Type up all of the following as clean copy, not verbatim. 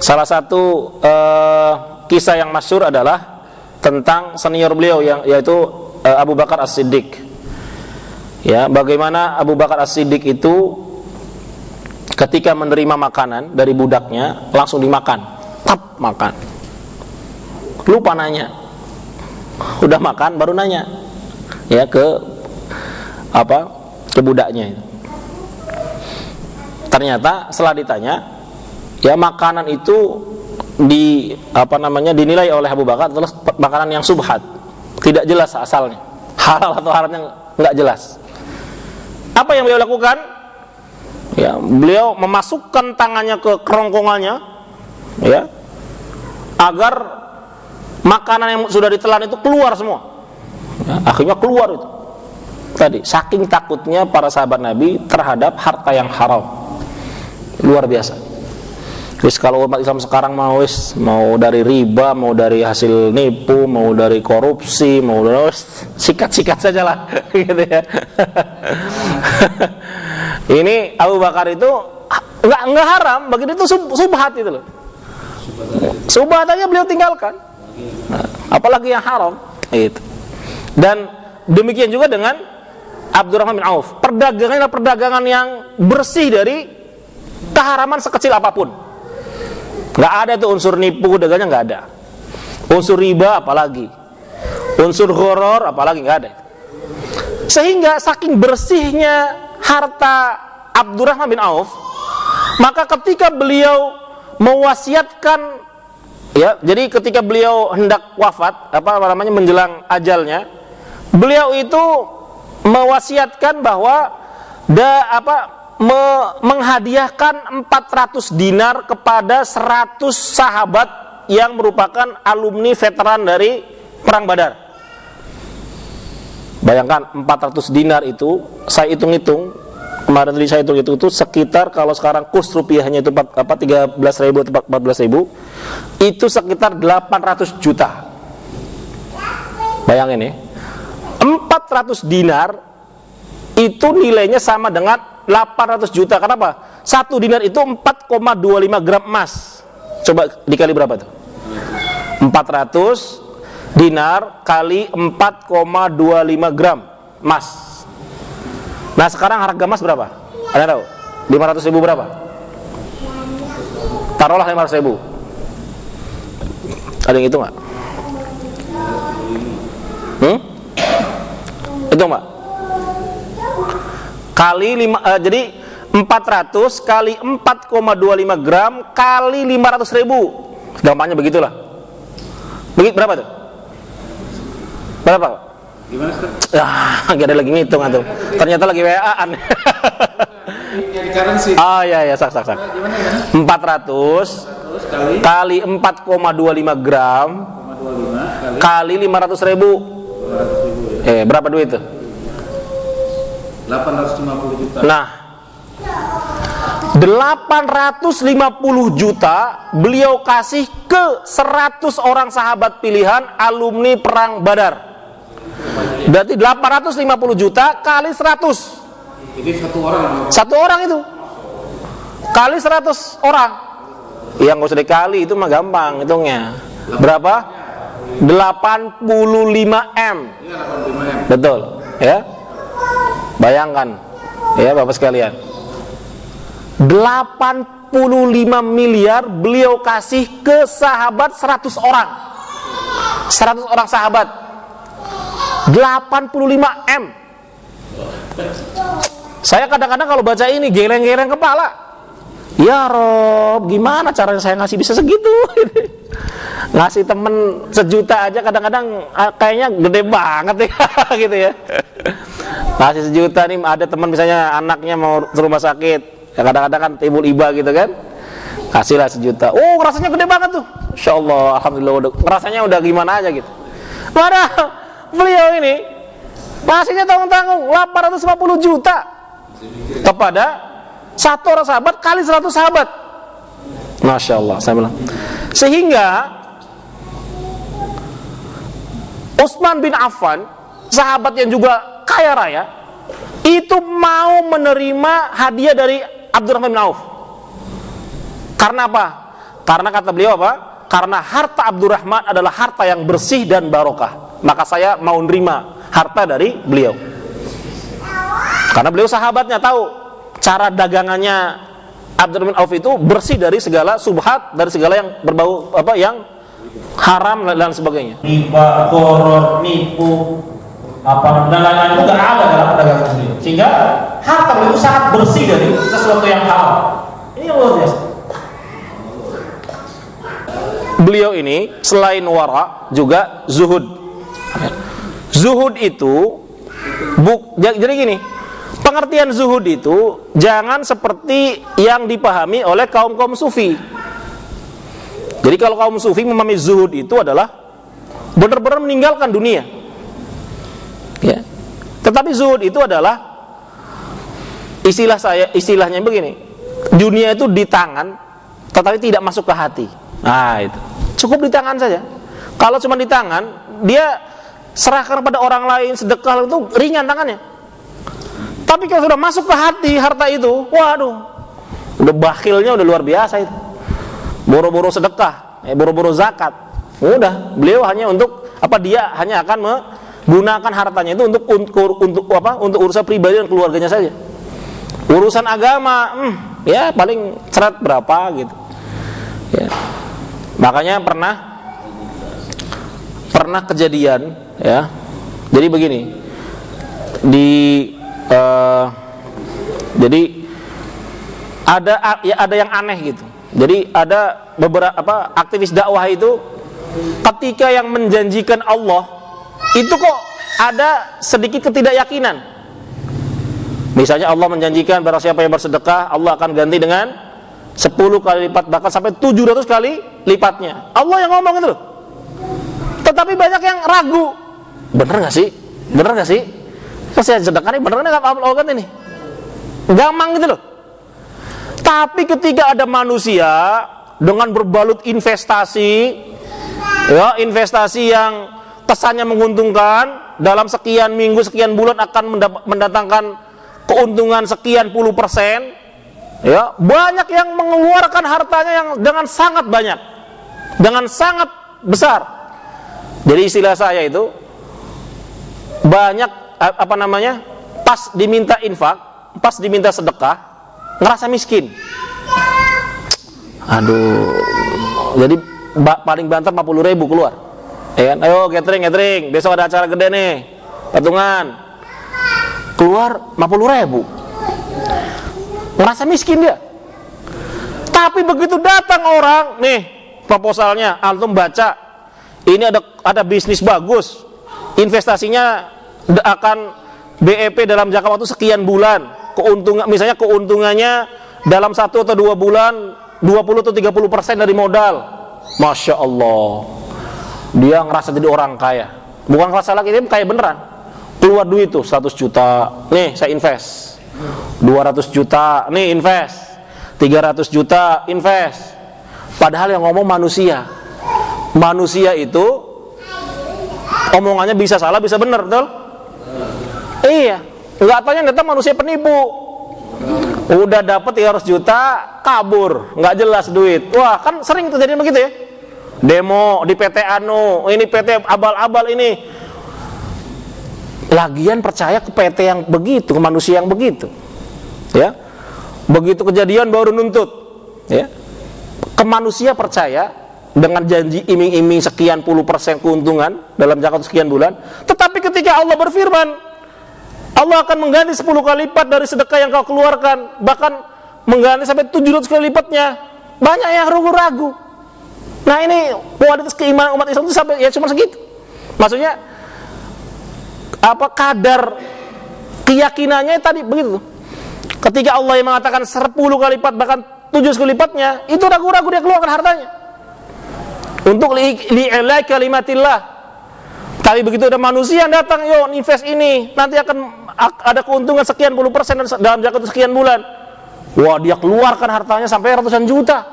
Salah satu kisah yang masyhur adalah tentang senior beliau yaitu Abu Bakar As-Siddiq. Ya, bagaimana Abu Bakar As-Siddiq itu ketika menerima makanan dari budaknya langsung dimakan, tap makan. Lupa nanya. Udah makan baru nanya. Ya ke budaknya. Ternyata setelah ditanya, ya makanan itu dinilai oleh Abu Bakar adalah makanan yang subhat, tidak jelas asalnya, halal atau haramnya nggak jelas. Apa yang beliau lakukan? Ya, beliau memasukkan tangannya ke kerongkongannya, ya, agar makanan yang sudah ditelan itu keluar semua. Ya, akhirnya keluar itu. Tadi, saking takutnya para sahabat Nabi terhadap harta yang haram. Luar biasa. Wis kalau umat Islam sekarang mau dari riba, mau dari hasil nipu, mau dari korupsi, mau dari sikat-sikat saja lah gitu ya. Ini Abu Bakar itu enggak haram, bagi dia itu subhat itu loh. Subhat aja beliau tinggalkan. Nah, apalagi yang haram gitu. Dan demikian juga dengan Abdurrahman bin Auf. Perdagangannya adalah perdagangan yang bersih dari keharaman sekecil apapun. Nggak ada tuh unsur nipu dagangnya, nggak ada. Unsur riba apalagi, unsur horor apalagi, nggak ada. Sehingga saking bersihnya harta Abdurrahman bin Auf, maka ketika beliau mewasiatkan, ya, jadi ketika beliau hendak wafat, menjelang ajalnya, beliau itu mewasiatkan bahwa menghadiahkan 400 dinar kepada 100 sahabat yang merupakan alumni veteran dari Perang Badar. Bayangkan 400 dinar itu, saya hitung-hitung, kemarin tadi saya hitung itu sekitar, kalau sekarang kurs rupiahnya itu 13.000 atau 14.000, itu sekitar 800 juta. Bayangin ya, 400 dinar itu nilainya sama dengan 800 juta. Kenapa? 1 dinar itu 4,25 gram emas. Coba dikali berapa tuh? 400 dinar kali 4,25 gram emas. Nah sekarang harga emas berapa? Ada tahu? 500 ribu berapa? Taruhlah 500 ribu. Ada yang hitung nggak? Hitung nggak? Kali 5, jadi 400 kali 4,25 gram kali 500 ribu. Gampangnya begitulah. Berapa tuh? Berapa? Gimana Ustaz? Gak ada lagi ngitung antum. Ternyata lagi WA-an. Oh iya, sak. 400 kali 4,25 gram kali 500 ribu. Berapa duit itu? 850 juta. Nah, 850 juta beliau kasih ke 100 orang sahabat pilihan alumni Perang Badar. Berarti 850 juta kali 100. Jadi satu orang itu kali 100 orang. Yang nggak usah dikali, itu mah gampang hitungnya. Berapa? 85 M. Iya, 85 M. Betul, ya. Bayangkan, ya Bapak sekalian, 85 miliar beliau kasih ke sahabat 100 orang. 100 orang sahabat. 85 M. Saya kadang-kadang kalau baca ini geleng-geleng kepala. Ya Rob, gimana caranya saya ngasih bisa segitu? Ngasih temen 1 juta aja kadang-kadang kayaknya gede banget ya gitu ya. Ngasih 1 juta nih, ada teman misalnya anaknya mau ke rumah sakit, ya kadang-kadang kan timbul iba gitu kan, kasihlah 1 juta. Oh rasanya gede banget tuh, Insya Allah, alhamdulillah, rasanya udah gimana aja gitu. Padahal beliau ini masihnya tanggung-tanggung 850 juta kepada 1 orang sahabat kali 100 sahabat. Masya Allah, saya bilang. Sehingga Utsman bin Affan, sahabat yang juga kaya raya, itu mau menerima hadiah dari Abdurrahman bin Auf. Karena apa? Karena kata beliau apa? Karena harta Abdurrahman adalah harta yang bersih dan barokah, maka saya mau nerima harta dari beliau. Karena beliau sahabatnya, tahu cara dagangannya Abdurrahman Auf itu bersih dari segala subhat, dari segala yang berbau yang haram dan sebagainya. Riba, koror, nipu, dan lain-lain itu nggak ada dalam dagangan beliau. Sehingga harta beliau sangat bersih dari sesuatu yang haram. Ini yang luar biasa. Beliau ini selain wara juga zuhud. Zuhud itu jadi gini, pengertian zuhud itu jangan seperti yang dipahami oleh kaum sufi. Jadi kalau kaum sufi memahami zuhud itu adalah benar-benar meninggalkan dunia, ya. Tetapi zuhud itu adalah istilahnya begini, dunia itu di tangan tetapi tidak masuk ke hati. Nah itu cukup di tangan saja. Kalau cuma di tangan, dia serahkan pada orang lain, sedekah, itu ringan tangannya. Tapi kalau sudah masuk ke hati harta itu, waduh, udah bakhilnya udah luar biasa itu. Boro-boro sedekah, boro-boro zakat. Udah, beliau hanya untuk dia hanya akan menggunakan hartanya itu untuk urusan pribadi dan keluarganya saja. Urusan agama, ya paling cerat berapa gitu. Ya. Makanya pernah kejadian, ya. Jadi begini, jadi ada yang aneh gitu. Jadi ada beberapa aktivis dakwah itu ketika yang menjanjikan Allah itu kok ada sedikit ketidakyakinan. Misalnya Allah menjanjikan barang siapa yang bersedekah Allah akan ganti dengan 10 kali lipat, bahkan sampai 700 kali lipatnya. Allah yang ngomong itu loh. Tetapi banyak yang ragu. Bener gak sih? Bener gak sih? Pas saya sedekah ini bener gak Allah ganti nih? Gampang gitu loh. Tapi ketika ada manusia dengan berbalut investasi, ya, investasi yang kesannya menguntungkan, dalam sekian minggu, sekian bulan akan mendatangkan keuntungan sekian puluh persen, ya, banyak yang mengeluarkan hartanya yang dengan sangat banyak, dengan sangat besar. Jadi istilah saya itu banyak pas diminta infak, pas diminta sedekah ngerasa miskin. Aduh, jadi paling banter 50.000 keluar, ya kan? Ayo catering, besok ada acara gede nih, patungan, keluar 50.000, ngerasa miskin dia. Tapi begitu datang orang, nih proposalnya, antum baca, ini ada bisnis bagus, investasinya akan BEP dalam jangka waktu sekian bulan. Misalnya keuntungannya dalam 1 atau 2 bulan 20 atau 30% dari modal. Masya Allah, dia ngerasa jadi orang kaya. Bukan ngerasa lagi, dia kaya beneran. Keluar duit tuh 100 juta, nih saya invest. 200 juta, nih invest. 300 juta invest. Padahal yang ngomong manusia. Manusia itu omongannya bisa salah, bisa benar, betul? Iya. Nggak tanya, datang manusia penipu. Udah dapat 300 juta, kabur, nggak jelas duit. Wah, kan sering terjadi begitu ya. Demo di PT Anu, ini PT abal-abal ini. Lagian percaya ke PT yang begitu, ke manusia yang begitu. Ya. Begitu kejadian baru nuntut. Ya. Ke manusia percaya dengan janji iming-iming sekian puluh persen keuntungan dalam jangka sekian bulan. Tetapi ketika Allah berfirman, Allah akan mengganti 10 kali lipat dari sedekah yang kau keluarkan, bahkan mengganti sampai 700 kali lipatnya. Banyak yang ragu-ragu. Nah ini kualitas keimanan umat Islam itu sampai ya cuma segitu. Maksudnya kadar keyakinannya tadi begitu. Ketika Allah yang mengatakan 10 kali lipat bahkan 700 kali lipatnya, itu ragu-ragu dia keluarkan hartanya untuk li'ilai kalimatillah. Tapi begitu ada manusia yang datang, yo invest ini, nanti akan ada keuntungan sekian puluh persen dalam jangka sekian bulan. Wah, dia keluarkan hartanya sampai ratusan juta.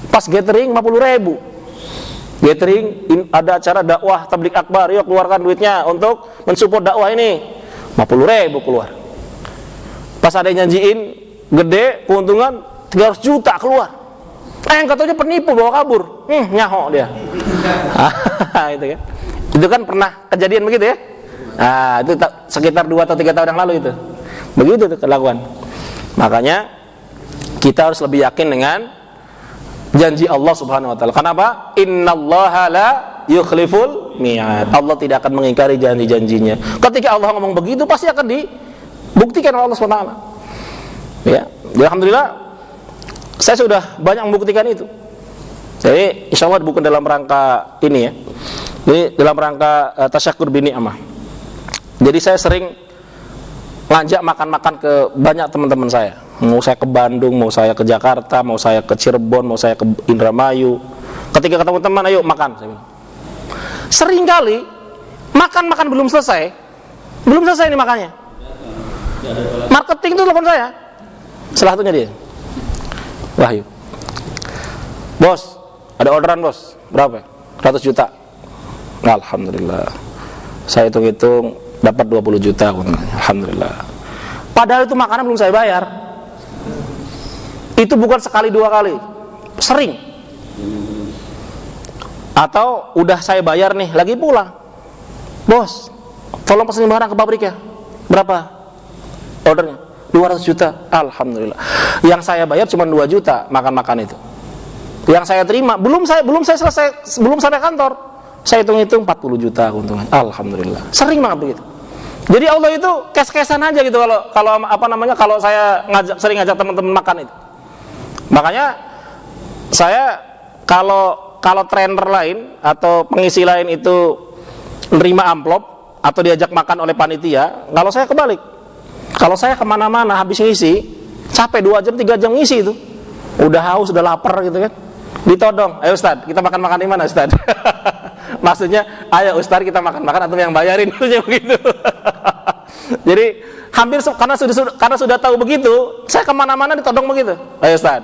Pas gathering 50.000. Gathering ada acara dakwah tabligh akbar, yuk keluarkan duitnya untuk mensupport dakwah ini. 50.000 keluar. Pas ada yang janjiin gede keuntungan 300 juta keluar. Yang katanya penipu bawa kabur, nyaho dia. Itu kan. Itu kan pernah kejadian begitu ya. Itu sekitar 2 atau 3 tahun yang lalu itu. Begitu tuh kelakuan. Makanya kita harus lebih yakin dengan janji Allah Subhanahu wa taala. Kenapa? Innallaha la yukhliful mi'ad. Allah tidak akan mengingkari janji-janjinya. Ketika Allah ngomong begitu pasti akan dibuktikan oleh Allah Subhanahu wa taala. Ya, alhamdulillah saya sudah banyak membuktikan itu. Jadi insya Allah bukan dalam rangka ini ya. Ini dalam rangka tasyakur bini'amah. Jadi saya sering ngajak makan-makan ke banyak teman-teman saya. Mau saya ke Bandung, mau saya ke Jakarta, mau saya ke Cirebon, mau saya ke Indramayu. Ketika ketemu teman, ayo makan. Saya bilang. Sering kali makan-makan belum selesai ini makannya. Marketing itu telepon saya. Salah satunya dia. Wahyu, bos, ada orderan bos, berapa? 100 juta. Alhamdulillah. Saya hitung-hitung dapat 20 juta. Alhamdulillah. Padahal itu makanan belum saya bayar. Itu bukan sekali 2 kali, sering. Atau udah saya bayar nih, lagi pulang. Bos, tolong pesan barang ke pabrik ya. Berapa ordernya? 200 juta. Alhamdulillah. Yang saya bayar cuma 2 juta makan-makan itu. Yang saya terima belum sampai kantor. Saya hitung-hitung 40 juta keuntungan. Alhamdulillah. Sering banget begitu. Jadi Allah itu kes-kesan aja gitu kalau saya sering ngajak teman-teman makan itu. Makanya saya kalau trainer lain atau pengisi lain itu nerima amplop atau diajak makan oleh panitia, kalau saya kebalik. Kalau saya kemana-mana habis ngisi, capek 2 jam 3 jam ngisi itu, udah haus, udah lapar gitu kan, ditodong, ayo Ustaz, kita makan-makan di mana Ustaz? Maksudnya, ayo Ustaz kita makan-makan atau yang bayarin, begitu. Jadi hampir karena sudah tahu begitu, saya kemana-mana ditodong begitu, ayo Ustaz,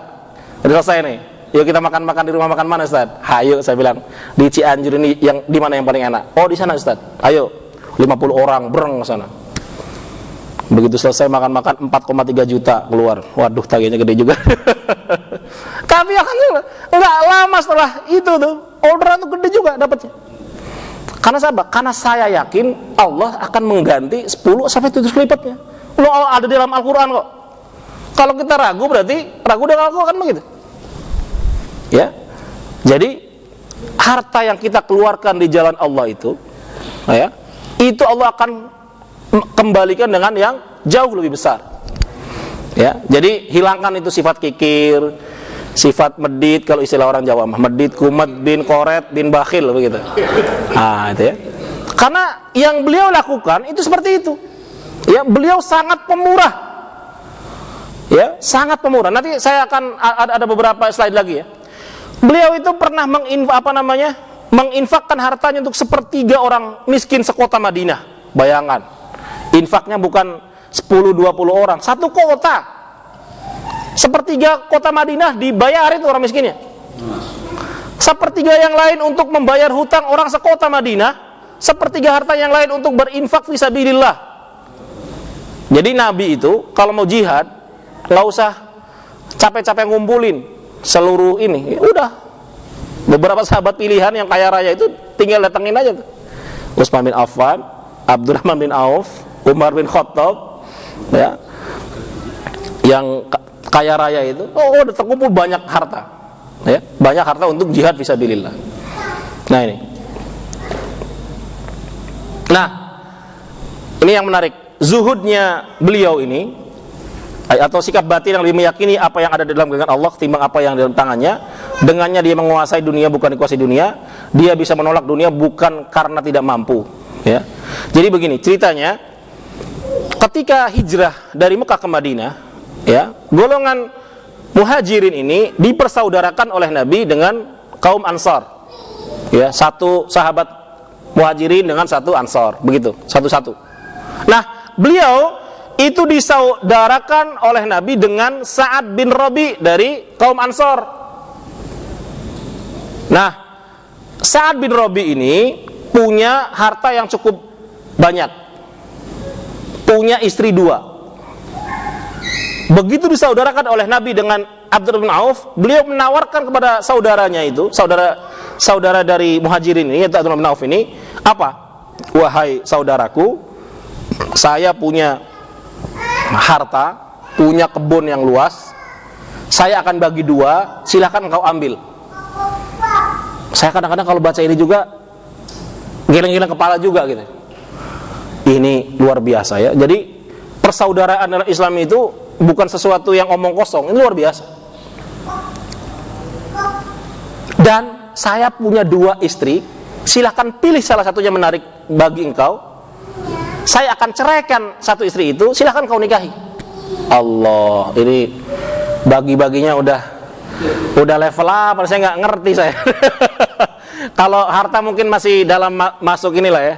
udah selesai nih, yuk kita makan-makan di rumah makan mana Ustaz? Hayo, saya bilang, di Cianjur ini yang di mana yang paling enak? Oh di sana Ustaz, ayo 50 orang bereng ke sana. Begitu selesai makan-makan 4,3 juta keluar. Waduh, tagihnya gede juga. Tapi alhamdulillah enggak lama setelah itu tuh orderan tuh gede juga dapatnya. Karena apa? Karena saya yakin Allah akan mengganti 10 sampai 7 kali lipatnya. Loh, ada di dalam Al-Qur'an kok. Kalau kita ragu berarti ragu dengan Al-Qur'an kan begitu. Ya. Jadi harta yang kita keluarkan di jalan Allah itu, ya, itu Allah akan kembalikan dengan yang jauh lebih besar. Ya, jadi hilangkan itu sifat kikir, sifat medit, kalau istilah orang Jawa mah medit, kumet, bin koret, bin bakhil begitu. Itu ya. Karena yang beliau lakukan itu seperti itu. Ya, beliau sangat pemurah. Ya, sangat pemurah. Nanti saya akan ada beberapa slide lagi ya. Beliau itu pernah menginfakkan hartanya untuk 1/3 orang miskin sekota Madinah. Bayangkan. Infaknya bukan 10-20 orang, 1 kota. 1/3 kota Madinah dibayar itu orang miskinnya. 1/3 yang lain untuk membayar hutang orang sekota Madinah. 1/3 harta yang lain untuk berinfak fisabilillah. Jadi Nabi itu kalau mau jihad nggak usah capek-capek ngumpulin seluruh ini. Udah beberapa sahabat pilihan yang kaya raya itu tinggal datengin aja tuh. Utsman bin Affan, Abdurrahman bin Auf, Umar bin Khattab, ya, yang kaya raya itu, udah terkumpul banyak harta, ya, banyak harta untuk jihad fisabilillah. Nah ini yang menarik, zuhudnya beliau ini, atau sikap batin yang lebih meyakini apa yang ada di dalam genggaman Allah ketimbang apa yang di dalam tangannya. Dengannya dia menguasai dunia bukan dikuasai dunia, dia bisa menolak dunia bukan karena tidak mampu. Ya, jadi begini ceritanya. Ketika hijrah dari Mekah ke Madinah, ya, golongan muhajirin ini dipersaudarakan oleh Nabi dengan kaum Ansar. Ya, satu sahabat muhajirin dengan satu Ansar, begitu, satu-satu. Nah, beliau itu disaudarakan oleh Nabi dengan Sa'ad bin Rabi dari kaum Ansar. Nah, Sa'ad bin Rabi ini punya harta yang cukup banyak. Punya istri 2. Begitu disaudarakan oleh Nabi dengan Abdurrahman bin Auf, beliau menawarkan kepada saudaranya itu, saudara dari Muhajirin ini, yaitu Abdurrahman bin Auf ini, apa? Wahai saudaraku, saya punya harta, punya kebun yang luas, saya akan bagi dua, silahkan engkau ambil. Saya kadang-kadang kalau baca ini juga geleng-geleng kepala juga gitu. Ini luar biasa ya. Jadi persaudaraan dalam Islam itu bukan sesuatu yang omong kosong, ini luar biasa. Dan saya punya dua istri, silahkan pilih salah satunya menarik bagi engkau. Saya akan ceraikan satu istri itu, silahkan kau nikahi. Allah, ini bagi-baginya udah level apa? Saya nggak ngerti saya. Kalau harta mungkin masih dalam masuk inilah ya.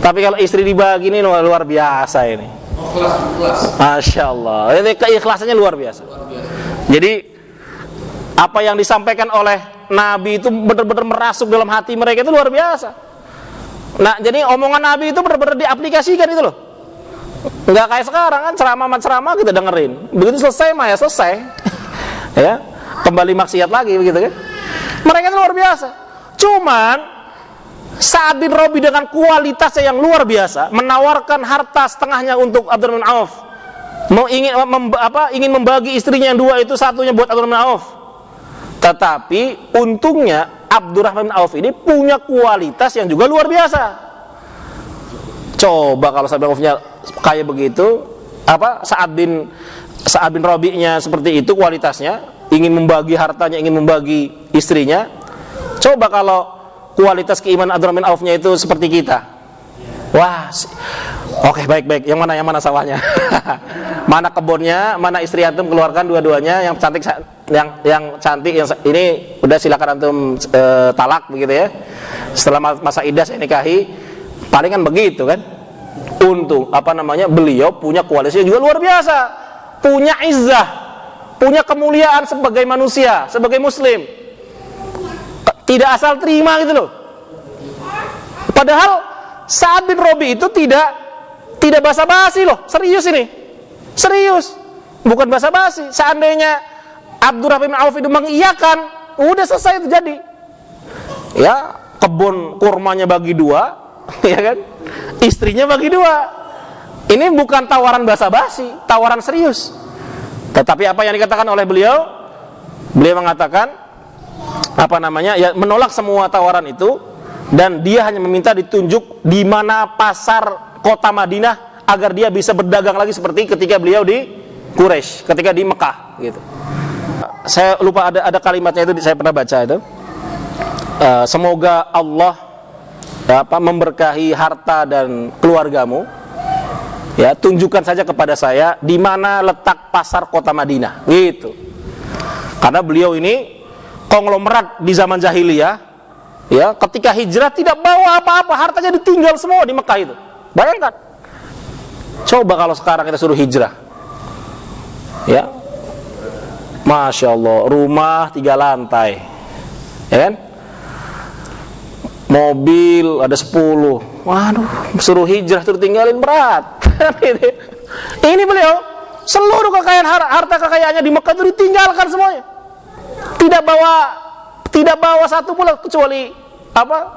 Tapi kalau istri dibagi ini luar biasa ini. Kelas. Masya Allah, ini keikhlasannya luar biasa. Jadi apa yang disampaikan oleh Nabi itu benar-benar merasuk dalam hati mereka, itu luar biasa. Nah, jadi omongan Nabi itu benar-benar diaplikasikan itu loh. Enggak kayak sekarang kan ceramah kita dengerin. Begitu selesai mah ya selesai. Ya, kembali maksiat lagi begitu kan. Mereka itu luar biasa. Cuman Sa'ad bin Rabi dengan kualitasnya yang luar biasa menawarkan harta setengahnya untuk Abdurrahman bin Auf. Ingin membagi istrinya yang dua itu, satunya buat Abdurrahman bin Auf. Tetapi untungnya Abdurrahman bin Auf ini punya kualitas yang juga luar biasa. Coba kalau Sa'ad bin Aufnya kayak begitu, Sa'ad bin Rabi'nya seperti itu kualitasnya, ingin membagi hartanya, ingin membagi istrinya. Coba kalau kualitas keimanan Abdurrahman bin Auf-nya itu seperti kita. Wah, oke, baik. Yang mana sawahnya? Mana kebunnya? Mana istri antum, keluarkan dua-duanya. Yang cantik, yang cantik, yang ini udah silakan antum talak begitu ya. Setelah masa iddah saya nikahi. Palingan begitu kan. Untung beliau punya kualitas juga luar biasa. Punya izzah, punya kemuliaan sebagai manusia, sebagai muslim. Tidak asal terima gitu loh. Padahal Sa'ad bin Rabi itu tidak basa-basi loh, serius ini. Serius. Bukan basa-basi. Seandainya Abdurrahman bin Auf itu mengiyakan, udah selesai itu jadi. Ya, kebun kurmanya bagi dua, ya kan? Istrinya bagi dua. Ini bukan tawaran basa-basi, tawaran serius. Tetapi apa yang dikatakan oleh beliau? Beliau mengatakan ya menolak semua tawaran itu, dan dia hanya meminta ditunjuk di mana pasar kota Madinah agar dia bisa berdagang lagi seperti ketika beliau di Quraisy, ketika di Mekah gitu. Saya lupa ada kalimatnya itu, saya pernah baca itu. Semoga Allah memberkahi harta dan keluargamu. Ya, tunjukkan saja kepada saya di mana letak pasar kota Madinah gitu. Karena beliau ini konglomerat di zaman jahiliyah, ya, ketika hijrah tidak bawa apa-apa, hartanya ditinggal semua di Mekah itu. Bayangkan. Coba kalau sekarang kita suruh hijrah. Ya. Masya Allah, rumah 3 lantai. Ya kan? Mobil ada 10. Waduh, suruh hijrah suruh tinggalin berat. Ini beliau seluruh kekayaan harta kekayaannya di Mekah itu ditinggalkan semuanya. Tidak bawa satu pula kecuali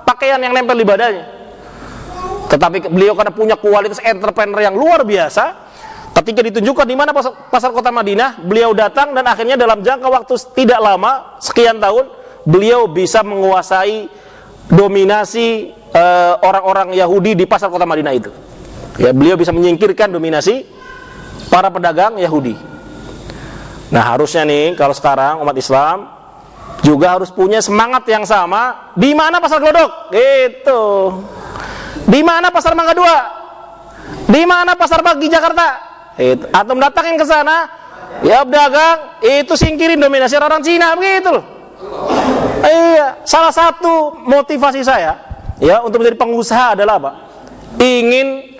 pakaian yang nempel di badannya. Tetapi beliau karena punya kualitas entrepreneur yang luar biasa, ketika ditunjukkan di mana pasar kota Madinah, beliau datang dan akhirnya dalam jangka waktu tidak lama, sekian tahun, beliau bisa menguasai dominasi orang-orang Yahudi di pasar kota Madinah itu. Ya, beliau bisa menyingkirkan dominasi para pedagang Yahudi. Nah, harusnya nih kalau sekarang umat Islam juga harus punya semangat yang sama. Di mana pasar Glodok? Gitu. Di mana pasar Mangga 2? Di mana pasar Pagi Jakarta? Itu. Atau datangin ke sana, ya berdagang, itu singkirin dominasi orang Cina begitu loh. Iya, salah satu motivasi saya ya untuk menjadi pengusaha adalah apa? Ingin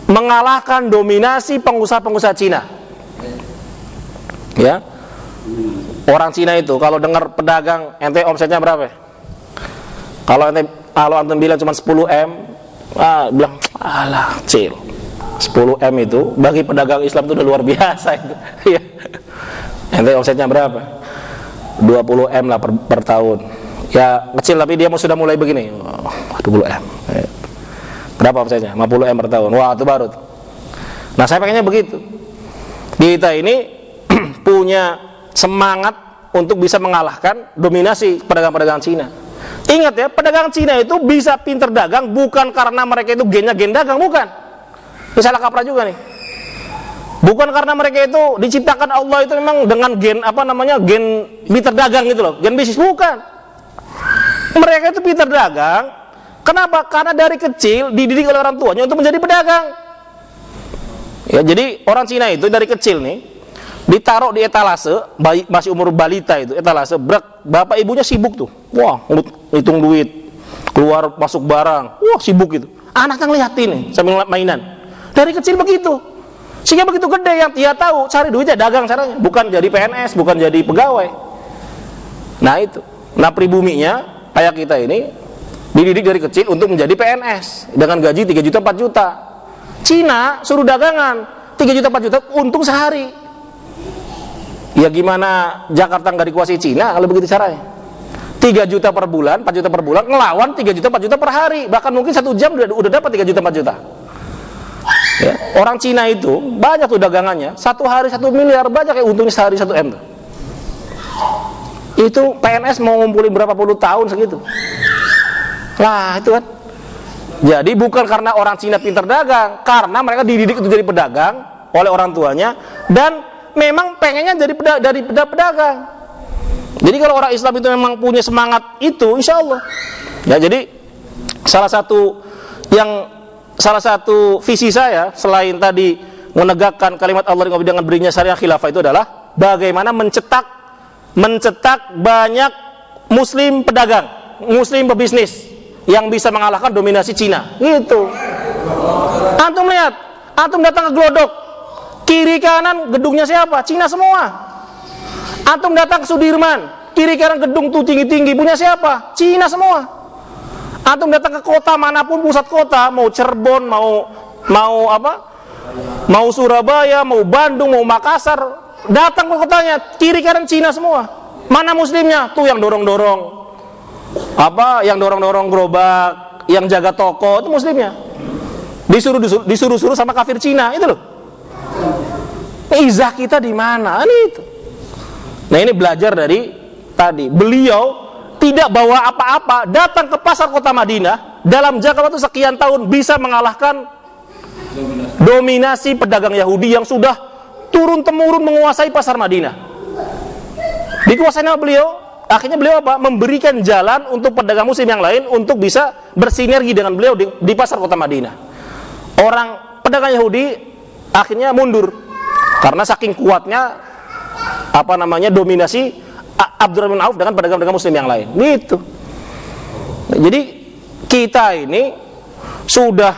mengalahkan dominasi pengusaha-pengusaha Cina. Ya. Orang Cina itu kalau dengar pedagang, ente omsetnya berapa? Kalau antum bilang cuma 10M, bilang alah kecil. 10M itu bagi pedagang Islam itu udah luar biasa itu. Ente omsetnya berapa? 20 M lah per tahun. Ya kecil tapi dia sudah mulai begini. 20 M. Berapa omsetnya? 50 M per tahun. Wah, itu baru tuh. Nah, saya pengennya begitu. Kita ini punya semangat untuk bisa mengalahkan dominasi pedagang-pedagang Cina. Ingat ya, pedagang Cina itu bisa pinter dagang bukan karena mereka itu gennya gen dagang, bukan. Ini salah kaprah juga nih. Bukan karena mereka itu diciptakan Allah itu memang dengan gen gen pinter dagang gitu loh, gen bisnis, bukan. Mereka itu pinter dagang. Kenapa? Karena dari kecil dididik oleh orang tuanya untuk menjadi pedagang. Ya, jadi orang Cina itu dari kecil nih ditaruh di etalase, masih umur balita itu, etalase, bapak ibunya sibuk tuh. Wah, hitung duit, keluar masuk barang. Wah, sibuk gitu. Anaknya ngeliatin nih sambil mainan. Dari kecil begitu. Sehingga begitu gede yang dia tahu cari duitnya dagang caranya, bukan jadi PNS, bukan jadi pegawai. Nah itu. Nah pribuminya kayak kita ini dididik dari kecil untuk menjadi PNS dengan gaji 3 juta 4 juta. Cina suruh dagangan 3 juta 4 juta untung sehari. Ya gimana Jakarta nggak dikuasai Cina kalau begitu caranya? 3 juta per bulan, 4 juta per bulan ngelawan 3 juta 4 juta per hari. Bahkan mungkin 1 jam udah dapat 3 juta 4 juta. Ya, orang Cina itu banyak tuh dagangannya, 1 hari 1 miliar, banyak kayak untungnya sehari 1 M tuh. Itu PNS mau ngumpulin berapa puluh tahun segitu. Lah itu kan. Jadi bukan karena orang Cina pintar dagang, karena mereka dididik untuk jadi pedagang oleh orang tuanya dan memang pengennya jadi pedagang. Jadi kalau orang Islam itu memang punya semangat itu, insya Allah. Ya jadi salah satu visi saya selain tadi menegakkan kalimat Allah dengan berinya syariah khilafah itu adalah bagaimana mencetak banyak muslim pedagang, muslim pebisnis yang bisa mengalahkan dominasi Cina. Gitu. Antum lihat, antum datang ke Glodok, kiri kanan gedungnya siapa? Cina semua. Antum datang ke Sudirman, kiri kanan gedung tuh tinggi-tinggi punya siapa? Cina semua. Antum datang ke kota manapun, pusat kota, mau Cirebon, mau Surabaya, mau Bandung, mau Makassar, datang ke kotanya, kiri kanan Cina semua. Mana muslimnya? Tuh yang dorong-dorong, yang dorong-dorong gerobak, yang jaga toko, itu muslimnya. Disuruh-suruh sama kafir Cina, itu loh. Izah kita di mana? Ini itu. Nah ini belajar dari tadi. Beliau tidak bawa apa-apa, datang ke pasar kota Madinah dalam jangka waktu sekian tahun bisa mengalahkan dominasi pedagang Yahudi yang sudah turun-temurun menguasai pasar Madinah. Dikuasai oleh beliau, akhirnya beliau apa? Memberikan jalan untuk pedagang muslim yang lain untuk bisa bersinergi dengan beliau di pasar kota Madinah. Orang pedagang Yahudi akhirnya mundur karena saking kuatnya dominasi Abdurrahman bin Auf dengan pedagang-pedagang muslim yang lain. Gitu. Jadi kita ini sudah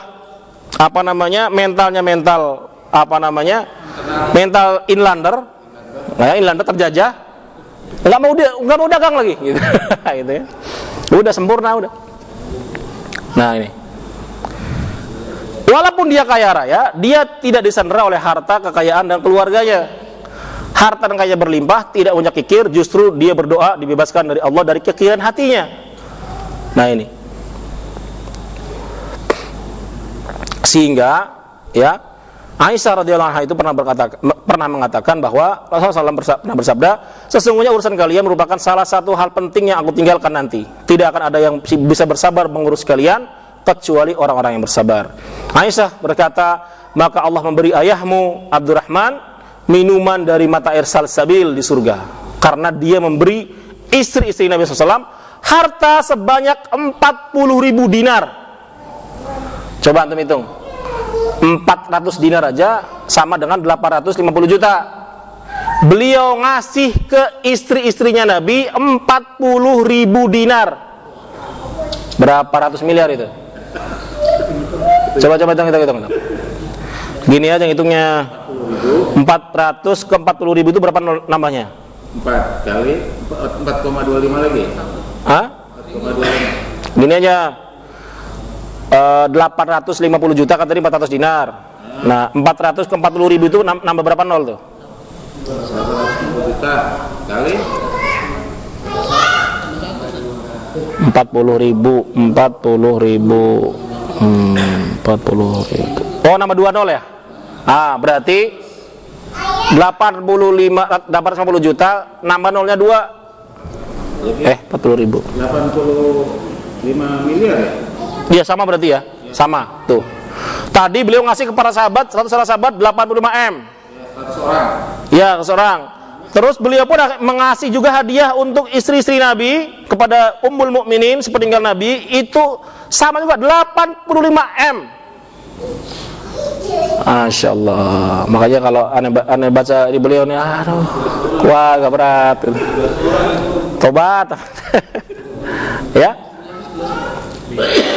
mental inlander, inlander terjajah, nggak mau dagang lagi, gitu. Gitu ya. Udah sempurna udah. Nah ini. Walaupun dia kaya raya, dia tidak disandera oleh harta, kekayaan dan keluarganya. Harta dan kaya berlimpah, tidak punya kikir, justru dia berdoa dibebaskan dari Allah dari kekiran hatinya. Nah ini. Sehingga ya Aisyah radhiyallahu anha itu pernah mengatakan bahwa Rasulullah SAW pernah bersabda, sesungguhnya urusan kalian merupakan salah satu hal penting yang aku tinggalkan nanti. Tidak akan ada yang bisa bersabar mengurus kalian kecuali orang-orang yang bersabar. Aisyah berkata, maka Allah memberi ayahmu Abdurrahman minuman dari mata air salsabil di surga, karena dia memberi istri-istri Nabi SAW harta sebanyak 40.000 dinar. Coba antum hitung, 400 dinar aja sama dengan 850 juta. Beliau ngasih ke istri-istrinya Nabi 40.000 dinar. Berapa ratus miliar itu? Coba hitung. Gini aja hitungnya. 400 ke 40.000 itu berapa nambahnya? 4 kali 4,25 lagi. Hah? 4,25. Gini aja. 850 juta kan tadi 400 dinar. Nah, 400 ke 40.000 itu nambah berapa nol tuh? juta kali 40.000. 40.000. 40.000. Oh, nambah 20 ya? Berarti 850 juta nambah nolnya 2. 40.000. 85 miliar ya? Iya, sama berarti ya? Sama. Tuh. Tadi beliau ngasih kepada sahabat, 100 sahabat 85 M. 100 orang. Ya, seorang. Terus beliau pun mengasih juga hadiah untuk istri-istri Nabi kepada Ummul Mukminin sepeninggal Nabi, itu sama juga 85 M. Masya Allah. Makanya kalau aneh baca di beliau nih, aduh, wah agak berat. Tobat. Ya.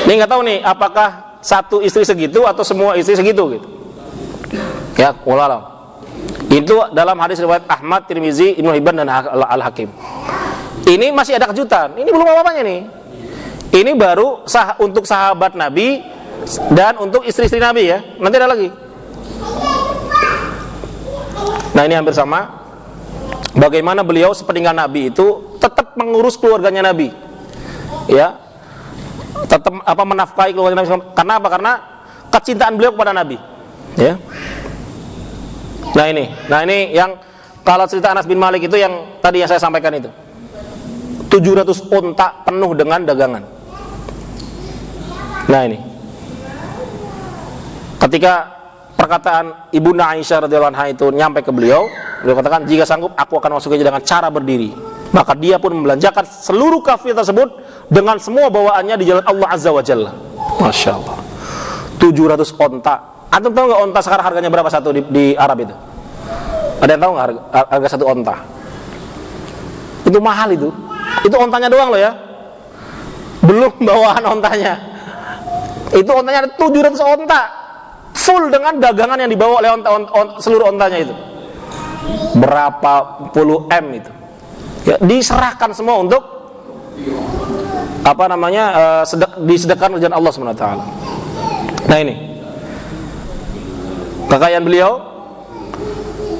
Ini nggak tahu nih apakah satu istri segitu atau semua istri segitu gitu. Ya, wallah alam. Itu dalam hadis riwayat Ahmad, Tirmizi, Ibnu Hibban dan Al-Hakim. Ini masih ada kejutan. Ini belum apa-apanya nih. Ini baru untuk sahabat Nabi dan untuk istri-istri Nabi ya. Nanti ada lagi. Nah, ini hampir sama. Bagaimana beliau sepeninggal Nabi itu tetap mengurus keluarganya Nabi. Ya. Tetap menafkahi keluarga Nabi. Karena apa? Karena kecintaan beliau kepada Nabi. Ya. Nah ini yang kalau cerita Anas bin Malik itu yang tadi yang saya sampaikan itu. 700 unta penuh dengan dagangan. Nah ini. Ketika perkataan Ibunda Aisyah radhiyallahu anha itu nyampe ke beliau katakan, jika sanggup aku akan masukinya dengan cara berdiri. Maka dia pun membelanjakan seluruh kafilah tersebut dengan semua bawaannya di jalan Allah Azza wa Jalla. Masya Allah. 700 onta. Antum tahu nggak onta sekarang harganya berapa satu di Arab itu? Ada yang tahu nggak harga satu onta? Itu mahal itu. Itu ontanya doang loh ya. Belum bawaan ontanya. Itu ontanya ada 700 onta. Full dengan dagangan yang dibawa oleh seluruh ontanya itu. Berapa puluh M itu. Ya, diserahkan semua untuk disedekahkan ke jalan Allah Subhanahu wa taala. Nah ini. Kekayaan beliau,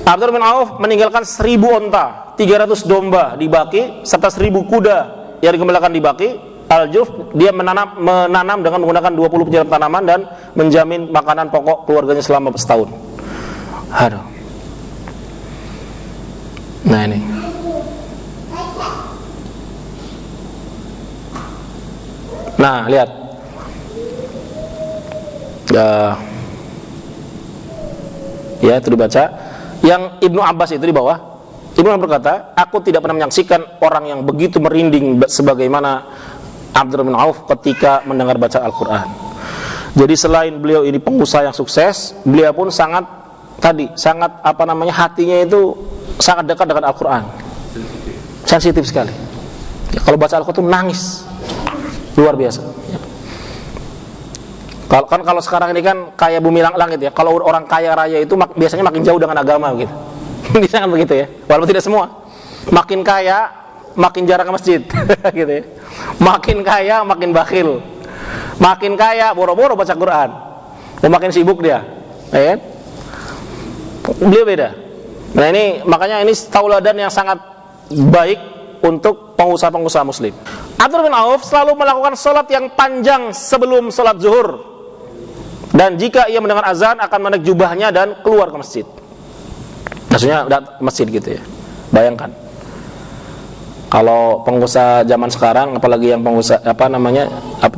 Abdurrahman bin Auf meninggalkan 1000 onta, 300 domba di Baqi, serta 1000 kuda yang dikembalikan di Baqi. Al-Juf, dia menanam dengan menggunakan 20 penjara tanaman dan menjamin makanan pokok keluarganya selama setahun. Aduh. Nah ini. Nah, lihat. Ya, itu dibaca. Yang Ibnu Abbas itu di bawah. Ibnu Abbas berkata, aku tidak pernah menyaksikan orang yang begitu merinding sebagaimana Abdurrahman bin Auf ketika mendengar baca Al-Quran. Jadi selain beliau ini pengusaha yang sukses, beliau pun sangat hatinya itu sangat dekat dengan Al-Quran. Sensitif sekali. Ya, kalau baca Al-Quran itu nangis. Luar biasa. Ya. Kalau sekarang ini kan kaya bumi langit ya. Kalau orang kaya raya itu biasanya makin jauh dengan agama gitu. Bisa kan begitu ya. Walaupun tidak semua. Makin kaya, makin jarang ke masjid, gitu ya. Makin kaya, makin bakhil. Makin kaya, boro-boro baca Quran. Makin sibuk dia. Ya. Beliau beda. Nah ini makanya ini tauladan yang sangat baik untuk pengusaha-pengusaha Muslim. Abdurrahman bin Auf selalu melakukan sholat yang panjang sebelum sholat zuhur. Dan jika ia mendengar azan akan menaik jubahnya dan keluar ke masjid. Maksudnya ke masjid gitu ya. Bayangkan. Kalau pengusaha zaman sekarang, apalagi yang pengusaha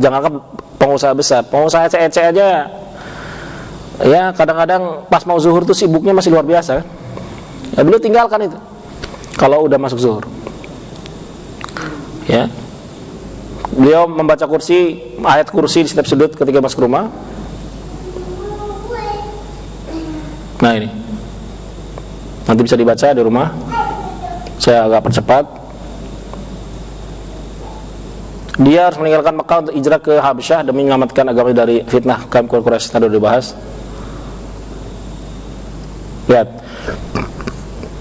jangankan pengusaha besar, pengusaha ece-ece aja. Ya kadang-kadang pas mau zuhur tuh sibuknya masih luar biasa. Ya, beliau tinggalkan itu. Kalau udah masuk zuhur. Ya. Beliau membaca ayat kursi di setiap sudut ketika masuk rumah. Nah ini nanti bisa dibaca di rumah. Saya agak percepat. Dia harus meninggalkan Mekah untuk hijrah ke Habasyah demi menyelamatkan agama dari fitnah kaum Quraisy. Tadi sudah dibahas. Lihat.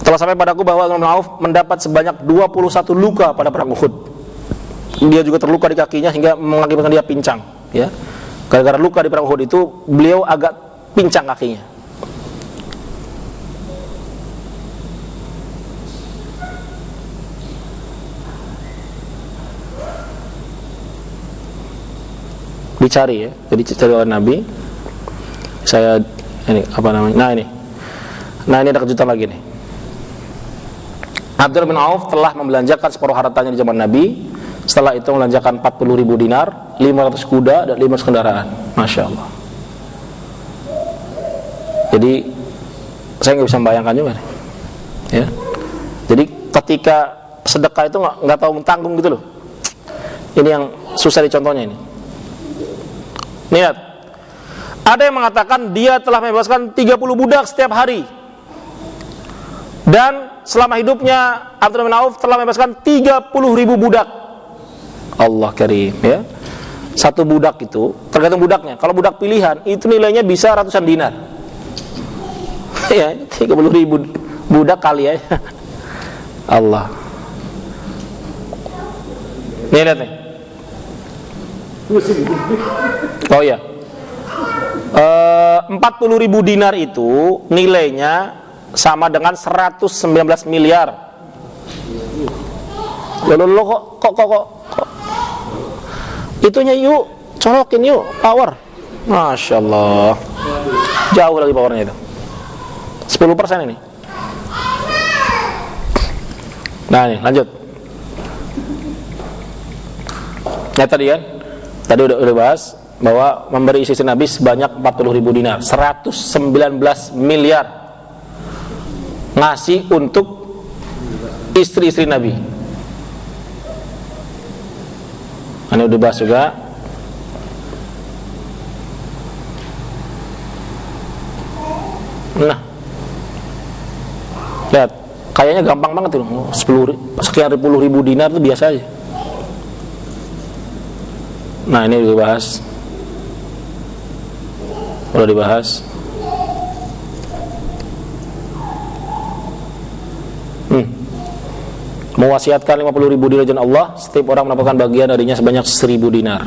Telah sampai padaku bahwa Abdurrahman bin Auf mendapat sebanyak 21 luka pada perang Uhud. Dia juga terluka di kakinya hingga mengakibatkan dia pincang, ya. Gara-gara luka di perang Uhud itu beliau agak pincang kakinya. dicari ya. Jadi dicari oleh Nabi. Saya ini apa namanya? Nah ini ada kejutan lagi nih. Abdurrahman bin Auf telah membelanjakan separuh hartanya di zaman Nabi. Setelah itu membelanjakan 40.000 dinar, 500 kuda dan 500 kendaraan. Masya Allah. Jadi saya nggak bisa membayangkan juga nih. Ya. Jadi ketika sedekah itu nggak tahu tanggung gitu loh. Ini yang susah dicontohnya ini. Lihat, ada yang mengatakan dia telah membebaskan 30 budak setiap hari. Dan selama hidupnya Abdurrahman bin Auf telah membebaskan 30.000 budak. Allah Karim ya. Satu budak itu tergantung budaknya. Kalau budak pilihan itu nilainya bisa ratusan dinar. Ya, 30.000 budak kali ya. Allah. Nih lihat nih. Oh ya. 40.000 dinar itu nilainya sama dengan 119 miliar. Loh, kok itunya yuk, colokin yuk, power. Masya Allah. Jauh lagi powernya itu. 10% ini. Nah nih, lanjut. Ya tadi kan, tadi udah bahas bahwa memberi istri Nabi sebanyak 40.000 dinar, 119 miliar ngasih untuk istri-istri Nabi. Ini udah bahas juga. Nah, lihat, kayaknya gampang banget tuh. Sekian puluh ribu dinar itu biasa aja. Nah ini udah dibahas. Udah dibahas. Mewasiatkan 50.000 dinar jalan Allah, setiap orang mendapatkan bagian darinya sebanyak 1.000 dinar.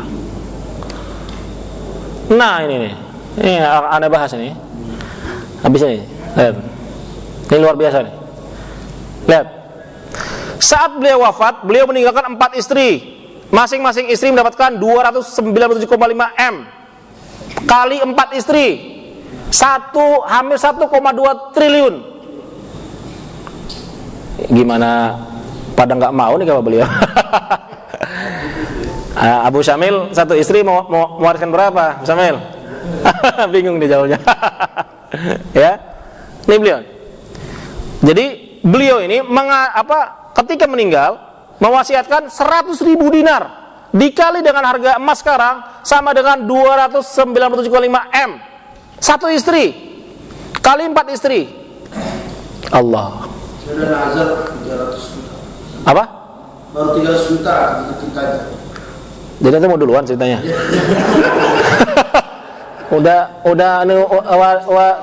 Nah ini nih, ini aneh bahas ini. Habis ini, lihat. Ini luar biasa nih. Lihat. Saat beliau wafat, beliau meninggalkan 4 istri. Masing-masing istri mendapatkan 297,5 M kali 4 istri, hampir 1,2 triliun. Gimana pada nggak mau nih kalau beliau? Abu Syamil satu istri mau mewariskan berapa? Abu Syamil bingung dia jawabnya. Ya, ini beliau. Jadi beliau ini ketika meninggal mewasiatkan 100.000 dinar dikali dengan harga emas sekarang sama dengan 297,5 M. Satu istri kali 4 istri. Allah. Saudara Azhar 300 juta. Apa? Baru 300 juta ceritanya. Jadi nanti mau duluan ceritanya. udah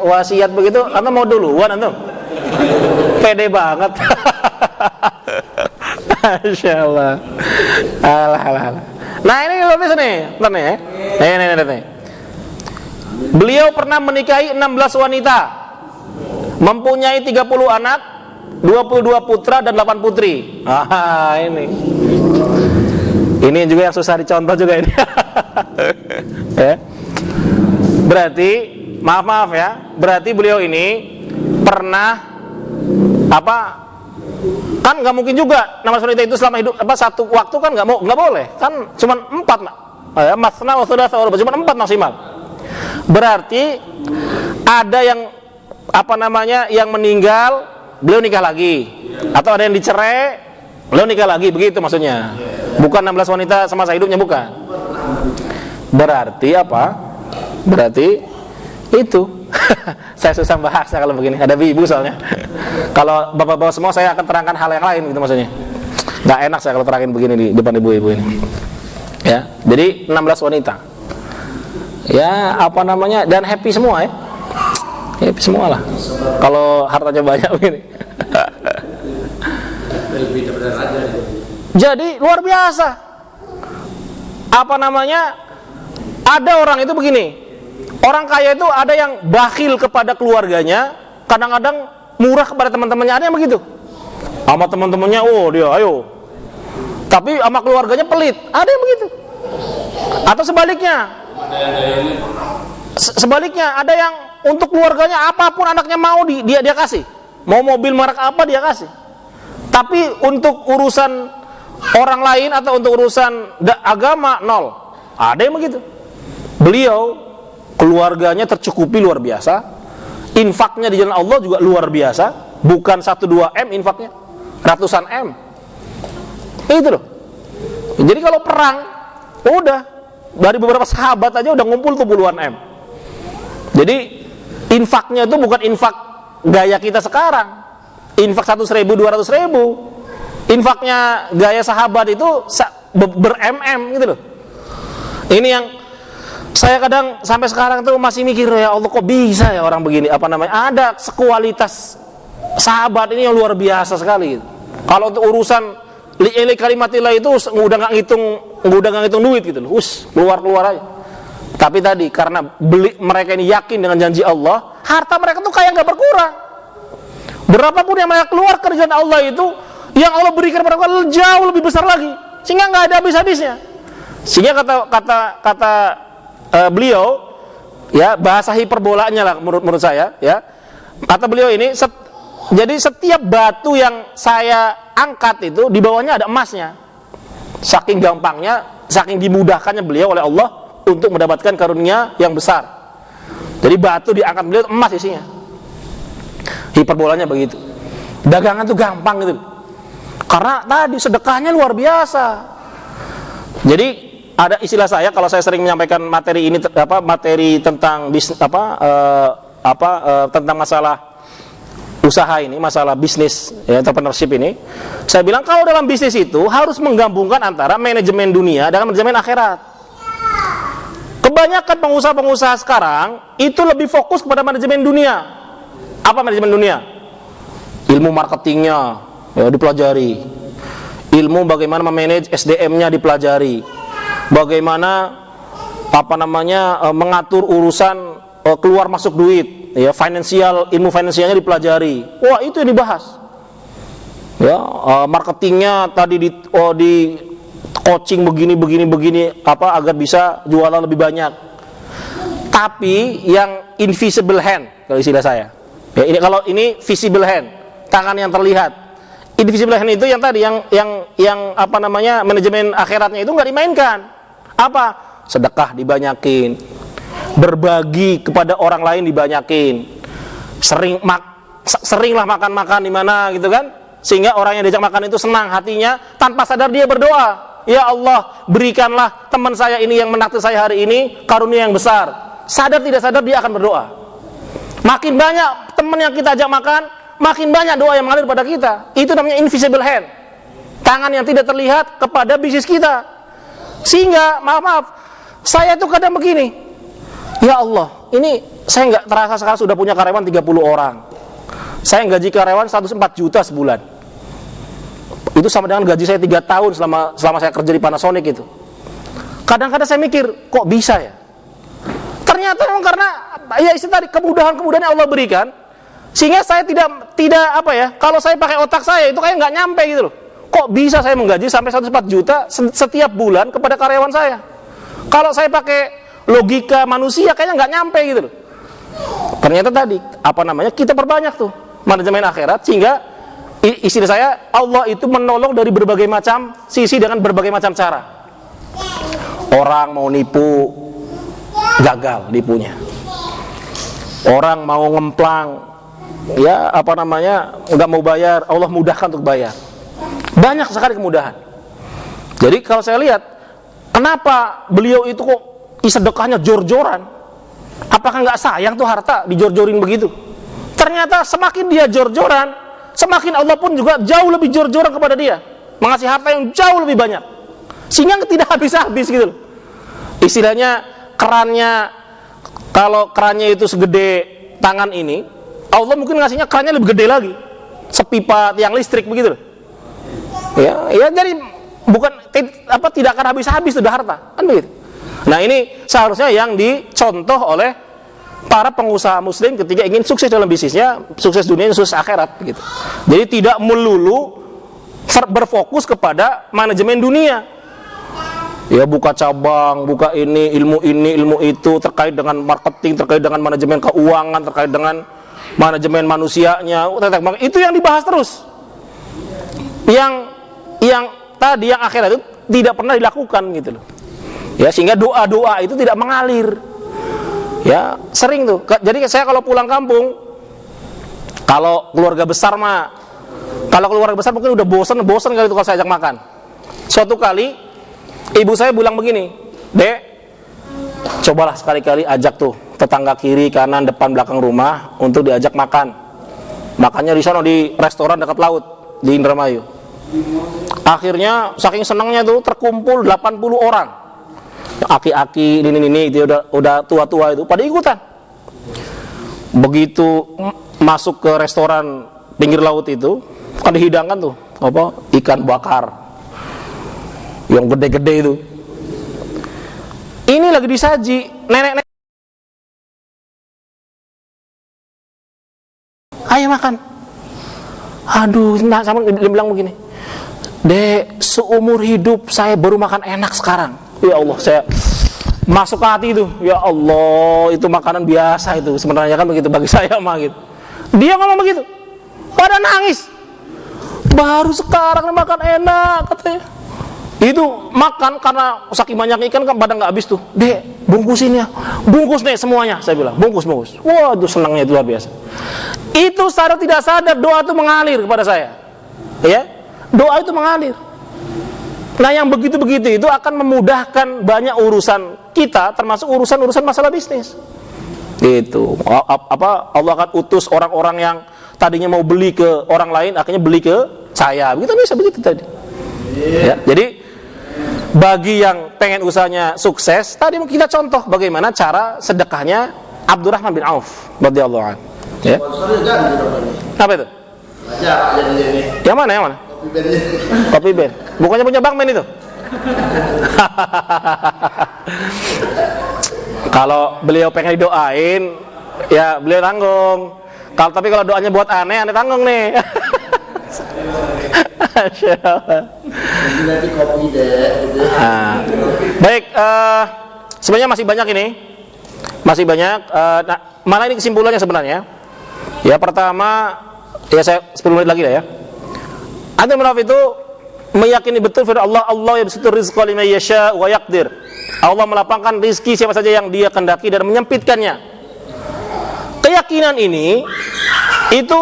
wasiat begitu, anda mau duluan antum? Pede banget. Masya Allah. Alah. Nah ini lebih nih, bentar nih ya. Nih. Beliau pernah menikahi 16 wanita, mempunyai 30 anak, 22 putra dan 8 putri. Ini juga yang susah dicontoh juga ini. Ya. Berarti maaf ya, berarti beliau ini pernah kan nggak mungkin juga 16 wanita itu selama hidup satu waktu kan nggak boleh kan, cuman 4 masna wa thulatsa wa ruba', cuman 4 maksimal. Berarti ada yang yang meninggal beliau nikah lagi, atau ada yang dicerai beliau nikah lagi, begitu maksudnya. Bukan 16 wanita semasa hidupnya, bukan. Berarti berarti itu. Saya susah bahasnya kalau begini, ada ibu soalnya. Kalau bapak-bapak semua saya akan terangkan hal yang lain gitu maksudnya. Nggak enak saya kalau terangin begini di depan ibu-ibu ini. Ya, jadi 16 wanita. Ya, dan happy semua ya. Happy semua lah. Kalau hartanya banyak begini. Jadi luar biasa. Ada orang itu begini. Orang kaya itu ada yang bakhil kepada keluarganya, kadang-kadang murah kepada teman-temannya, ada yang begitu. Sama teman-temannya, dia ayo. Tapi sama keluarganya pelit, ada yang begitu. Atau sebaliknya, Sebaliknya ada yang untuk keluarganya apapun anaknya mau dia kasih. Mau mobil merek apa dia kasih. Tapi untuk urusan orang lain atau untuk urusan agama nol. Ada yang begitu. Beliau keluarganya tercukupi luar biasa. Infaknya di jalan Allah juga luar biasa. Bukan 1-2 M infaknya, ratusan M. Itu loh. Jadi kalau perang, udah dari beberapa sahabat aja udah ngumpul tuh puluhan M. Jadi infaknya itu bukan infak gaya kita sekarang. Infak 100.000, 200.000. Infaknya gaya sahabat itu ber-MM gitu loh. Ini yang saya kadang sampai sekarang tuh masih mikir, ya Allah kok bisa ya orang begini, apa namanya, ada sekualitas sahabat ini yang luar biasa sekali gitu. Kalau untuk urusan li'ili kalimatillah itu udah nggak ngitung duit gitu loh. Keluar aja. Tapi tadi karena mereka ini yakin dengan janji Allah, harta mereka tuh kayak nggak berkurang. Berapapun yang mereka keluarkan dari jalan Allah itu, yang Allah berikan kepada mereka jauh lebih besar lagi, sehingga nggak ada habis-habisnya. Sehingga kata beliau, ya bahasa hiperbolanya lah menurut saya, ya kata beliau ini, jadi setiap batu yang saya angkat itu di bawahnya ada emasnya. Saking gampangnya, saking dimudahkannya beliau oleh Allah untuk mendapatkan karunia yang besar. Jadi batu diangkat beliau emas isinya. Hiperbolanya begitu. Dagangan tuh gampang gitu. Karena tadi sedekahnya luar biasa. Jadi ada istilah saya kalau saya sering menyampaikan materi ini materi tentang tentang masalah usaha ini, masalah bisnis, ya, entrepreneurship ini. Saya bilang kalau dalam bisnis itu harus menggabungkan antara manajemen dunia dengan manajemen akhirat. Kebanyakan pengusaha-pengusaha sekarang itu lebih fokus kepada manajemen dunia. Apa manajemen dunia? Ilmu marketingnya ya dipelajari. Ilmu bagaimana memanage SDM-nya dipelajari. Bagaimana mengatur urusan keluar masuk duit, ya, ilmu finansialnya dipelajari. Wah, itu yang dibahas. Ya, marketingnya tadi di coaching begini agar bisa jualan lebih banyak. Tapi yang invisible hand kalau istilah saya. Ya, kalau ini visible hand, tangan yang terlihat. Invisible hand itu yang tadi manajemen akhiratnya itu nggak dimainkan. Apa? Sedekah dibanyakin, berbagi kepada orang lain dibanyakin, seringlah makan di mana gitu kan, sehingga orang yang diajak makan itu senang hatinya, tanpa sadar dia berdoa, ya Allah berikanlah teman saya ini yang menakdir saya hari ini karunia yang besar. Sadar tidak sadar dia akan berdoa. Makin banyak teman yang kita ajak makan, makin banyak doa yang mengalir pada kita. Itu namanya invisible hand, tangan yang tidak terlihat kepada bisnis kita. Sehingga maaf saya itu kadang begini, ya Allah, ini saya nggak terasa sekarang sudah punya karyawan 30 orang. Saya gaji karyawan 104 juta sebulan. Itu sama dengan gaji saya 3 tahun selama saya kerja di Panasonic itu. Kadang-kadang saya mikir, kok bisa ya? Ternyata memang karena ya istilah tadi kemudahan-kemudahan yang Allah berikan, sehingga saya tidak kalau saya pakai otak saya itu kayak nggak nyampe gitu loh. Kok bisa saya menggaji sampai 104 juta setiap bulan kepada karyawan saya? Kalau saya pakai logika manusia kayaknya nggak nyampe gitu loh. Ternyata tadi kita perbanyak tuh manajemen akhirat, sehingga istilah saya Allah itu menolong dari berbagai macam sisi dengan berbagai macam cara. Orang mau nipu, gagal nipunya. Orang mau ngemplang, ya nggak mau bayar, Allah mudahkan untuk bayar. Banyak sekali kemudahan. Jadi kalau saya lihat, kenapa beliau itu kok sedekahnya jor-joran? Apakah nggak sayang tuh harta dijor-jorin begitu? Ternyata semakin dia jor-joran, semakin Allah pun juga jauh lebih jor-joran kepada dia, mengasih harta yang jauh lebih banyak, sehingga tidak habis-habis gitu loh. Istilahnya kalau kerannya itu segede tangan ini, Allah mungkin ngasihnya kerannya lebih gede lagi, sepipa tiang listrik begitu loh. Ya jadi tidak akan habis-habis sudah harta, kan begitu. Nah, ini seharusnya yang dicontoh oleh para pengusaha muslim ketika ingin sukses dalam bisnisnya, sukses dunia, sukses akhirat gitu. Jadi tidak melulu berfokus kepada manajemen dunia. Ya buka cabang, buka ini, ilmu itu, terkait dengan marketing, terkait dengan manajemen keuangan, terkait dengan manajemen manusianya. Itu yang dibahas terus. Yang tadi yang akhirat itu tidak pernah dilakukan gitu loh. Ya, sehingga doa-doa itu tidak mengalir. Ya, sering tuh. Jadi saya kalau pulang kampung, kalau keluarga besar mungkin udah bosan kali itu kalau saya ajak makan. Suatu kali ibu saya bilang begini, "Dek, cobalah sekali-kali ajak tuh tetangga kiri, kanan, depan, belakang rumah untuk diajak makan. Makannya di sana di restoran dekat laut di Indramayu." Akhirnya saking senangnya tuh terkumpul 80 orang. Aki-aki ini itu udah tua-tua itu pada ikutan. Begitu masuk ke restoran pinggir laut itu, kan dihidangkan tuh ikan bakar yang gede-gede itu. Ini lagi disaji, nenek-nenek, ayo makan. Aduh, nah sama dia bilang begini, "Dek, seumur hidup saya baru makan enak sekarang." Ya Allah, saya masuk ke hati itu. Ya Allah, itu makanan biasa itu. Sebenarnya kan begitu bagi saya mah gitu. Dia ngomong begitu. Pada nangis. Baru sekarang makan enak katanya. Itu makan karena saking banyak ikan kan pada nggak habis tuh. "Dek, bungkusin ya. Bungkus nih semuanya," saya bilang. Bungkus. Wah, itu senangnya itu luar biasa. Itu sadar tidak sadar doa itu mengalir kepada saya. Ya. Doa itu mengalir. Nah, yang begitu-begitu itu akan memudahkan banyak urusan kita, termasuk urusan masalah bisnis. Gitu. Allah akan utus orang-orang yang tadinya mau beli ke orang lain, akhirnya beli ke saya. Bisa begitu tadi. Ya, jadi bagi yang pengen usahanya sukses, tadi kita contoh bagaimana cara sedekahnya Abdurrahman bin Auf radhiyallahu anhu. Ya. Sponsornya ganti dong ini. Apa itu? Aja jadi ini. Yang mana? Kopi bandnya. Kopi Ben. Bukannya punya Bang Ben itu? Kalau beliau pengen didoain, ya beliau tanggung. Tapi kalau doanya buat aneh tanggung nih. Nanti kopi deh. Nah, baik, sebenarnya masih banyak ini, nah, mana ini kesimpulannya sebenarnya? Ya pertama, ya saya 10 menit lagi lah ya. Antum itu meyakini betul firman Allah yabsutur rizqa liman yasha wa yaqdir. Allah melapangkan rizki siapa saja yang Dia kehendaki dan menyempitkannya. Keyakinan ini itu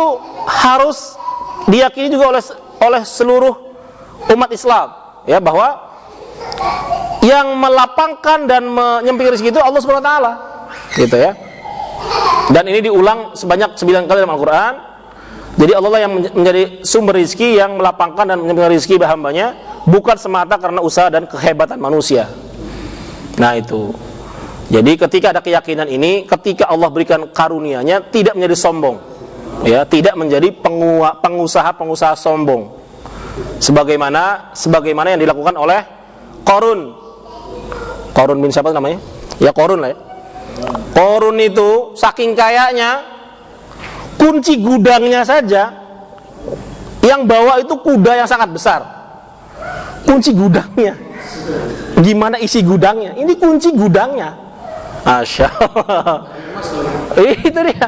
harus diyakini juga oleh seluruh umat Islam, ya, bahwa yang melapangkan dan menyempitkan rezeki itu Allah Subhanahu wa taala. Gitu ya. Dan ini diulang sebanyak 9 kali dalam Al-Qur'an. Jadi Allah lah yang menjadi sumber rezeki, yang melapangkan dan menyempitkan rezeki bagi hambanya, bukan semata karena usaha dan kehebatan manusia. Nah, itu. Jadi ketika ada keyakinan ini, ketika Allah berikan karunia-Nya, tidak menjadi sombong. Ya, tidak menjadi pengusaha sombong. Sebagaimana yang dilakukan oleh Qarun bin siapa namanya? Ya Qarun lah ya. Qarun itu saking kayanya, kunci gudangnya saja yang bawa itu kuda yang sangat besar. Kunci gudangnya. Gimana isi gudangnya? Ini kunci gudangnya. Masya Allah. Itu dia.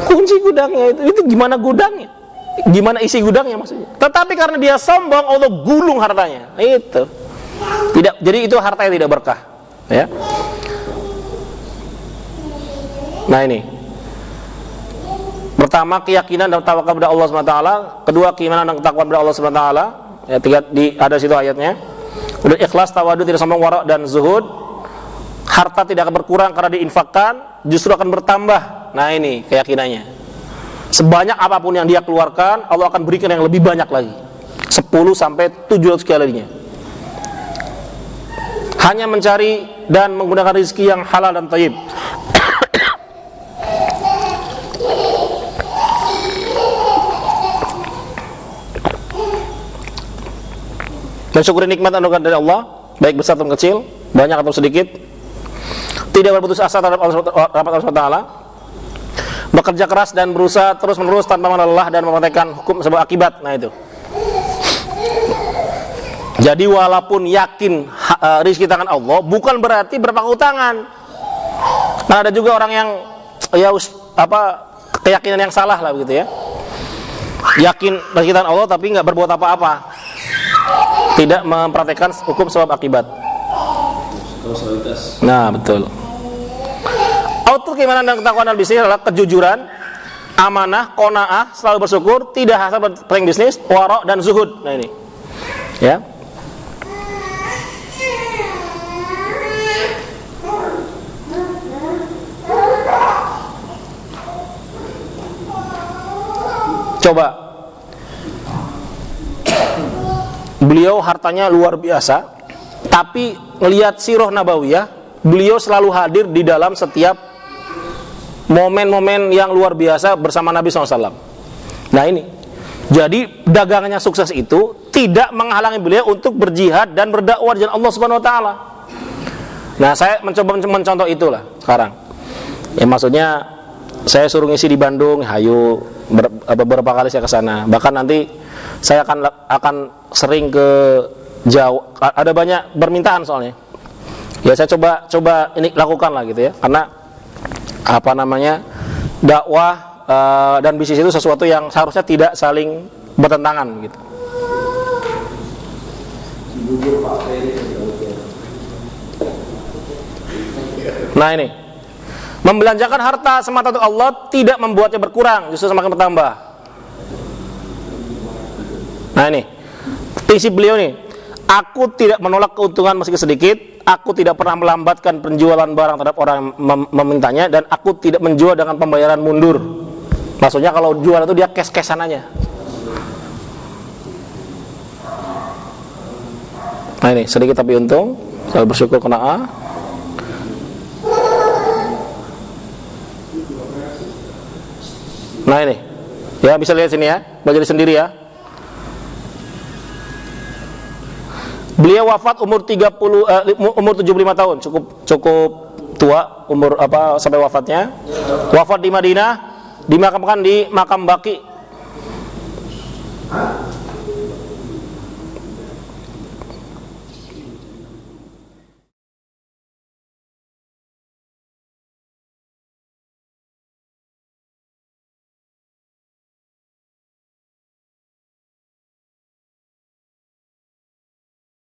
Kunci gudangnya itu gimana gudangnya? Gimana isi gudangnya maksudnya? Tetapi karena dia sombong, Allah gulung hartanya. Itu. Tidak, jadi itu harta yang tidak berkah, ya. Nah, ini. Pertama, keyakinan dan tawakal kepada Allah SWT. Kedua, keimanan dan ketakwaan kepada Allah SWT. Ya, ada situ ayatnya. Kemudian ikhlas, tawadu, tidak sombong, wara' dan zuhud. Harta tidak akan berkurang karena diinfakkan, justru akan bertambah. Nah, ini keyakinannya. Sebanyak apapun yang dia keluarkan, Allah akan berikan yang lebih banyak lagi. 10 sampai 700 kalinya. Hanya mencari dan menggunakan rezeki yang halal dan thayyib. Mensyukuri nikmat anugerah dari Allah, baik besar atau kecil, banyak atau sedikit. Tidak berputus asa terhadap Allah SWT. Bekerja keras dan berusaha terus-menerus tanpa mengalah dan mempraktikkan hukum sebab akibat. Nah, itu. Jadi walaupun yakin rezeki tangan Allah, bukan berarti berpangku tangan. Nah, ada juga orang yang ya keyakinan yang salah lah begitu ya. Yakin rezeki tangan Allah tapi nggak berbuat apa-apa, tidak mempraktekkan hukum sebab akibat. Nah, betul. Autur keimanan dan ketakwaan dalam bisnis adalah kejujuran, amanah, qanaah, selalu bersyukur, tidak hasad bersaing bisnis, wara' dan zuhud. Nah ini, ya. Coba, beliau hartanya luar biasa, tapi ngelihat sirah nabawiyah, beliau selalu hadir di dalam setiap momen-momen yang luar biasa bersama Nabi SAW. Nah ini, jadi dagangannya sukses itu tidak menghalangi beliau untuk berjihad dan berdakwah di jalan Allah Subhanahu Wa Taala. Nah saya mencoba mencontoh itulah sekarang. Ya maksudnya saya suruh ngisi di Bandung, hayu beberapa kali saya ke sana. Bahkan nanti saya akan sering ke Jawa. Ada banyak permintaan soalnya. Ya saya coba ini lakukan lah gitu ya. Karena dakwah dan bisnis itu sesuatu yang seharusnya tidak saling bertentangan gitu. Nah ini, membelanjakan harta semata untuk Allah tidak membuatnya berkurang, justru semakin bertambah. Nah ini, prinsip beliau nih, aku tidak menolak keuntungan meski sedikit, aku tidak pernah melambatkan penjualan barang terhadap orang yang memintanya, dan aku tidak menjual dengan pembayaran mundur. Maksudnya kalau jual itu dia cash-cashan aja. Nah ini, sedikit tapi untung, selalu bersyukur qanaah. Nah ini, ya bisa lihat sini ya, belajar sendiri ya. Beliau wafat umur 75 tahun, cukup tua umur sampai wafatnya. Wafat di Madinah, dimakamkan di makam Baqi